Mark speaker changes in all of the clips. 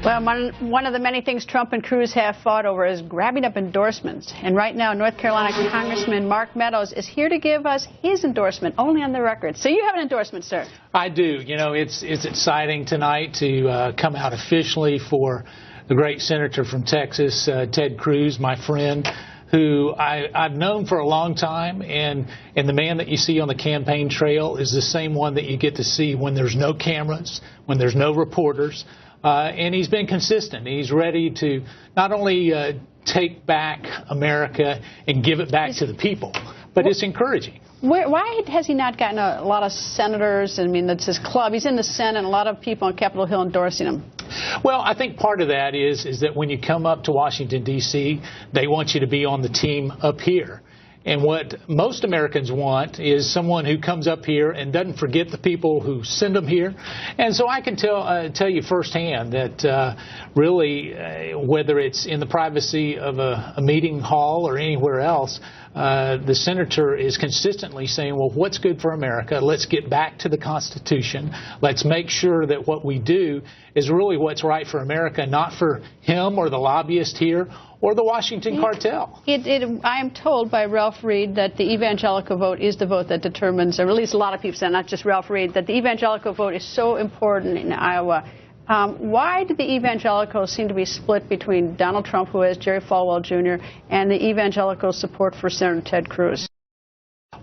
Speaker 1: Well, one of the many things Trump and Cruz have fought over is grabbing up endorsements. And right now, North Carolina Congressman Meadows is here to give us his endorsement, only on the record. So you have an endorsement, sir.
Speaker 2: I do. You know, it's exciting tonight to come out officially for the great senator from Texas, Ted Cruz, my friend, who I've known for a long time, and the man that you see on the campaign trail is the same one that you get to see when there's no cameras, when there's no reporters. And he's been consistent. He's ready to not only take back America and give it back to the people, but it's encouraging.
Speaker 1: Why has he not gotten a lot of senators? I mean, that's his club. He's in the Senate, and a lot of people on Capitol Hill endorsing him.
Speaker 2: Well, I think part of that is that when you come up to Washington, D.C., they want you to be on the team up here. And what most Americans want is someone who comes up here and doesn't forget the people who send them here. And so I can tell you firsthand that really, whether it's in the privacy of a meeting hall or anywhere else, the senator is consistently saying, well, what's good for America? Let's get back to the Constitution. Let's make sure that what we do is really what's right for America, not for him or the lobbyist here or the Washington cartel.
Speaker 1: I am told by Ralph Reed that the evangelical vote is the vote that determines, or at least a lot of people say, not just Ralph Reed, that the evangelical vote is so important in Iowa. Why do the evangelicals seem to be split between Donald Trump, who has Jerry Falwell Jr., and the evangelical support for Senator Ted Cruz?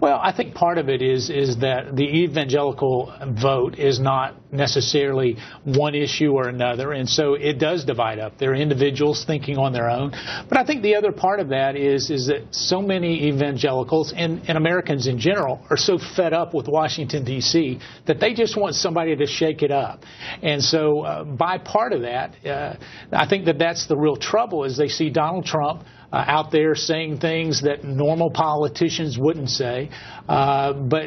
Speaker 2: Well, I think part of it is that the evangelical vote is not necessarily one issue or another, and so it does divide up. There are individuals thinking on their own. But I think the other part of that is that so many evangelicals and Americans in general are so fed up with Washington, D.C., that they just want somebody to shake it up. And so by part of that, I think that's the real trouble, is they see Donald Trump out there saying things that normal politicians wouldn't say.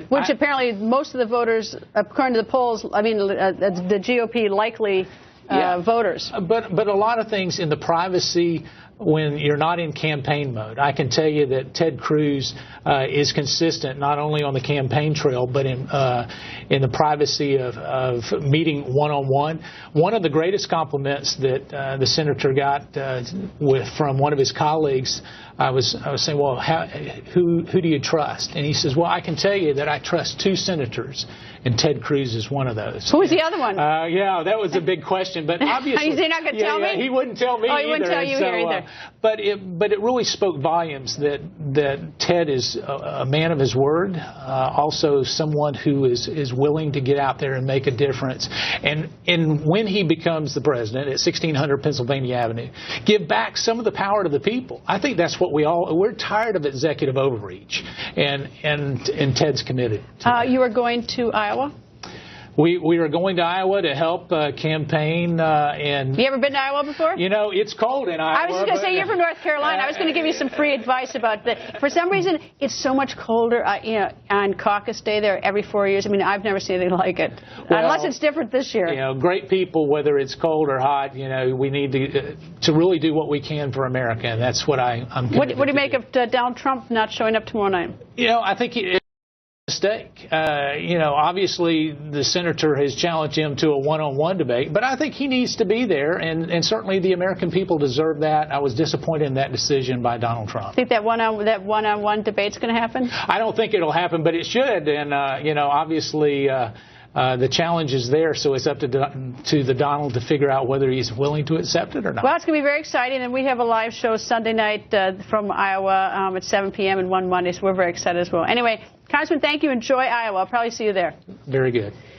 Speaker 2: Which apparently
Speaker 1: most of the voters, according to the polls, I mean, the GOP likely voters.
Speaker 2: But a lot of things in the privacy when you're not in campaign mode. I can tell you that Ted Cruz is consistent not only on the campaign trail, but in the privacy of meeting one-on-one. One of the greatest compliments that the senator got from one of his colleagues, I was saying, well, who do you trust? And he says, well, I can tell you that I trust two senators, and Ted Cruz is one of those.
Speaker 1: Who was the other one?
Speaker 2: Yeah, that was a big question, but obviously
Speaker 1: you're not going to tell me?
Speaker 2: He wouldn't tell me either.
Speaker 1: He wouldn't tell you here either.
Speaker 2: But it really spoke volumes that Ted is a man of his word, also someone who is willing to get out there and make a difference. And when he becomes the president at 1600 Pennsylvania Avenue, give back some of the power to the people. I think that's what we're tired of executive overreach, and Ted's committed to that.
Speaker 1: You are going to Iowa?
Speaker 2: We are going to Iowa to help campaign. And
Speaker 1: you ever been to Iowa before?
Speaker 2: You know, it's cold in Iowa.
Speaker 1: I was just going to say, you're from North Carolina. I was going to give you some free advice about that. For some reason, it's so much colder, on caucus day there every 4 years. I mean, I've never seen anything like it, unless it's different this year.
Speaker 2: You know, great people, whether it's cold or hot, you know, we need to really do what we can for America, and that's what I'm committed to.
Speaker 1: What do you make of Donald Trump not showing up tomorrow night?
Speaker 2: You know, I think mistake. You know, obviously the senator has challenged him to a one-on-one debate, but I think he needs to be there, and certainly the American people deserve that. I was disappointed in that decision by Donald Trump.
Speaker 1: Think that one-on-one debate's going to happen?
Speaker 2: I don't think it'll happen, but it should. And you know, obviously the challenge is there, so it's up to the Donald to figure out whether he's willing to accept it or not.
Speaker 1: Well, it's going to be very exciting, and we have a live show Sunday night from Iowa at 7 p.m. and one Monday, so we're very excited as well. Anyway, Congressman, thank you. Enjoy Iowa. I'll probably see you there.
Speaker 2: Very good.